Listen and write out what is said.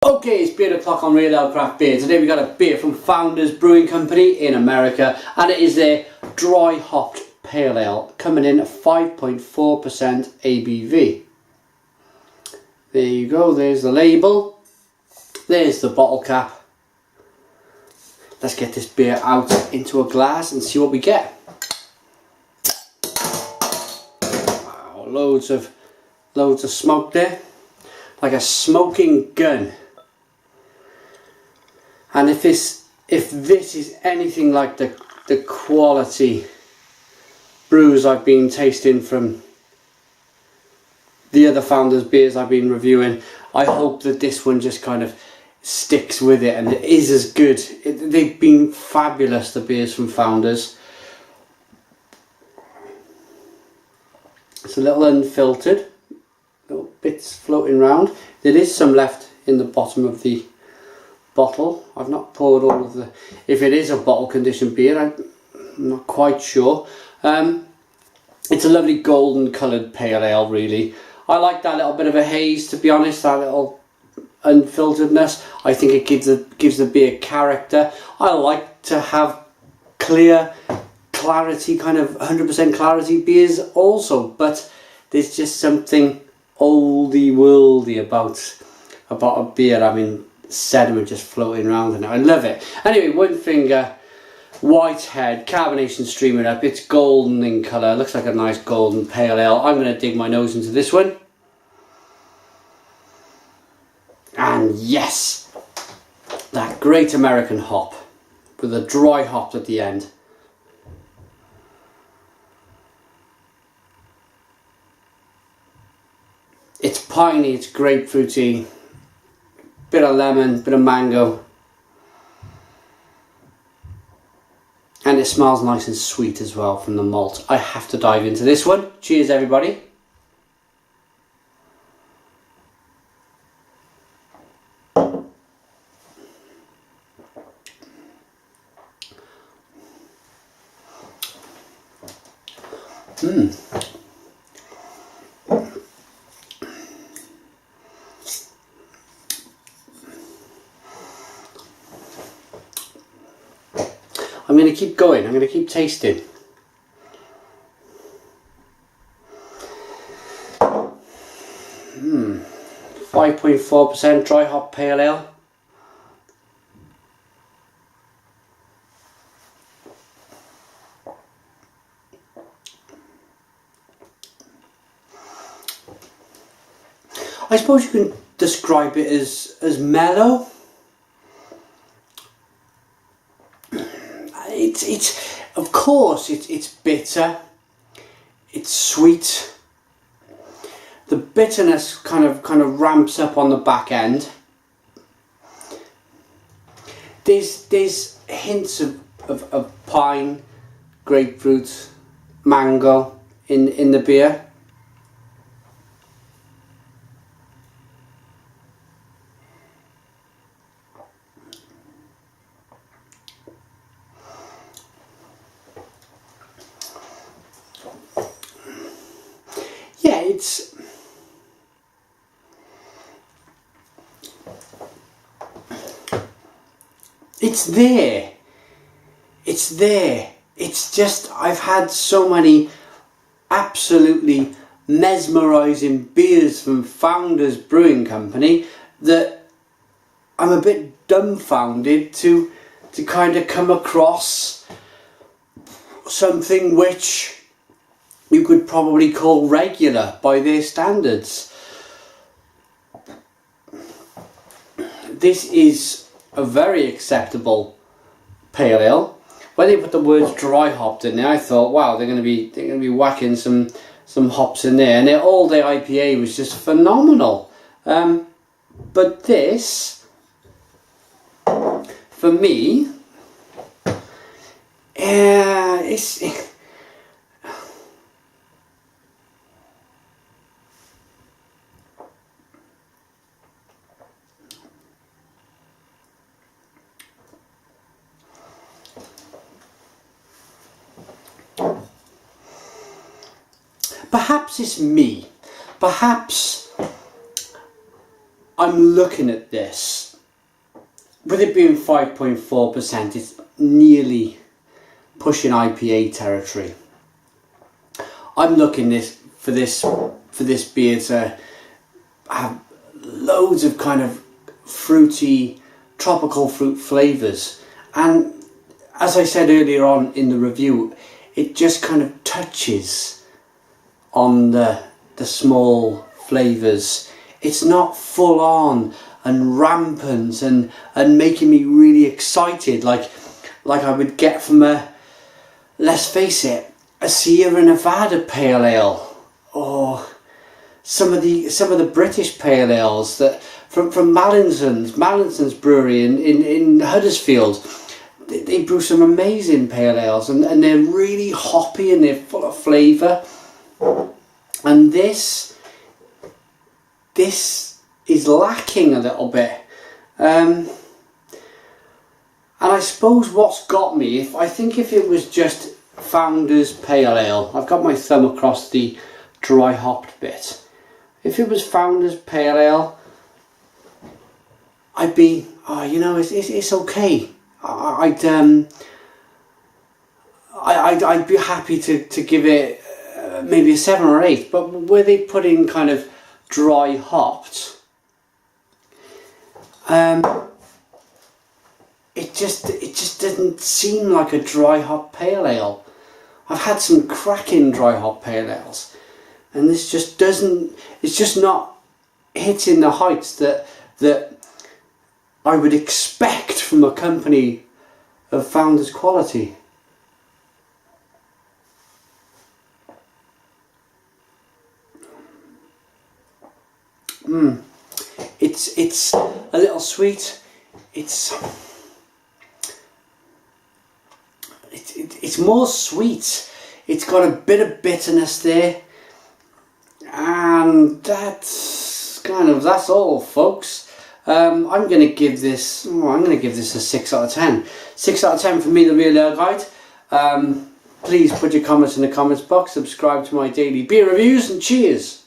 Okay, it's beer o'clock on Real Ale Craft Beer. Today we got a beer from Founders Brewing Company in America, and it is their dry hopped pale ale, coming in at 5.4% ABV. There you go, there's the label, there's the bottle cap. Let's get this beer out into a glass and see what we get. Wow, loads of smoke there, like a smoking gun. And if this is anything like the quality brews I've been tasting from the other Founders beers I've been reviewing, I hope that this one just kind of sticks with it and it is as good. They've been fabulous, the beers from Founders. It's a little unfiltered, little bits floating around. There is some left in the bottom of the bottle. I've not poured all of the, if it is a bottle conditioned beer, I'm not quite sure. It's a lovely golden coloured pale ale, really. I like that little bit of a haze, to be honest, that little unfilteredness. I think it gives the beer character. I like to have clarity, kind of 100% clarity beers also, but there's just something oldie worldy about a beer. I mean, sediment just floating around in it. I love it. Anyway, one finger, white head, carbonation streaming up. It's golden in colour. Looks like a nice golden pale ale. I'm going to dig my nose into this one. And yes, that great American hop with a dry hop at the end. It's piney, it's grapefruity, bit of lemon, bit of mango, and it smells nice and sweet as well from the malt. I have to dive into this one. Cheers, everybody. I'm going to keep going, I'm going to keep tasting. Hmm. 5.4% dry hop pale ale. I suppose you can describe it as mellow. It's of course it's bitter, it's sweet. The bitterness kind of ramps up on the back end. There's hints of pine, grapefruit, mango in the beer. Yeah, it's there. It's there. It's just, I've had so many absolutely mesmerising beers from Founders Brewing Company that I'm a bit dumbfounded to kind of come across something which you could probably call regular by their standards. This is a very acceptable pale ale. When they put the words dry hopped in there, I thought, wow, they're going to be whacking some hops in there, and their all day IPA was just phenomenal. But this, for me, it's. Perhaps it's me. Perhaps I'm looking at this, with it being 5.4%, it's nearly pushing IPA territory. I'm looking for this beer to have loads of kind of fruity, tropical fruit flavours, and as I said earlier on in the review, it just kind of touches on the small flavours. It's not full on and rampant and making me really excited like I would get from let's face it, a Sierra Nevada Pale Ale, or some of the British Pale Ales that from Mallinson's brewery in Huddersfield. They brew some amazing Pale Ales, and they're really hoppy and they're full of flavour. And this is lacking a little bit. And I suppose what's got me, I think if it was just Founders Pale Ale, I've got my thumb across the dry hopped bit. If it was Founders Pale Ale, I'd be, it's okay. I'd be happy to give it maybe a 7 or 8, but where they put in kind of dry hopped, it just doesn't seem like a dry hop pale ale. I've had some cracking dry hop pale ales, and this just doesn't. It's just not hitting the heights that I would expect from a company of Founders quality. It's a little sweet. It's more sweet. It's got a bit of bitterness there, and that's all, folks. I'm going to give this a 6 out of 10. 6 out of 10 for me, the Real Ale Guide. Please put your comments in the comments box. Subscribe to my daily beer reviews, and cheers.